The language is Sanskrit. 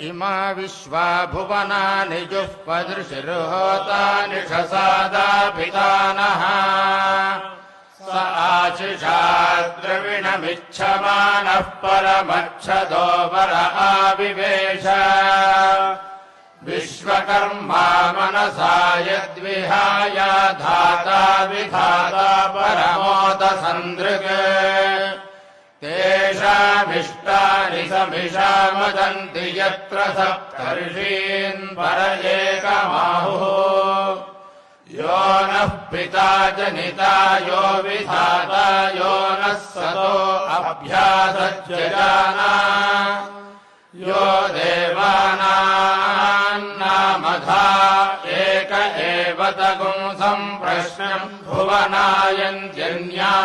इमा विश्वा भुवनानि जुःपदृशिर्होतानि षसादाभिधानः स आशिषा द्रविणमिच्छमानः परमच्छदो वर आविवेश विश्वकर्मा मनसा यद्विहाय धाता विधाता परमोदसन्दृक् तेषामिष्टानि समिषामदन्ति यत्र सप्तर्षीन् पर एकमाहुः यो नः पिता जनिता यो विधाता यो नः सतो अभ्यासज्जजाना यो देवानान्नामधा एक एव तगुं सम्प्रश्नम् भुवनायन्त्यन्या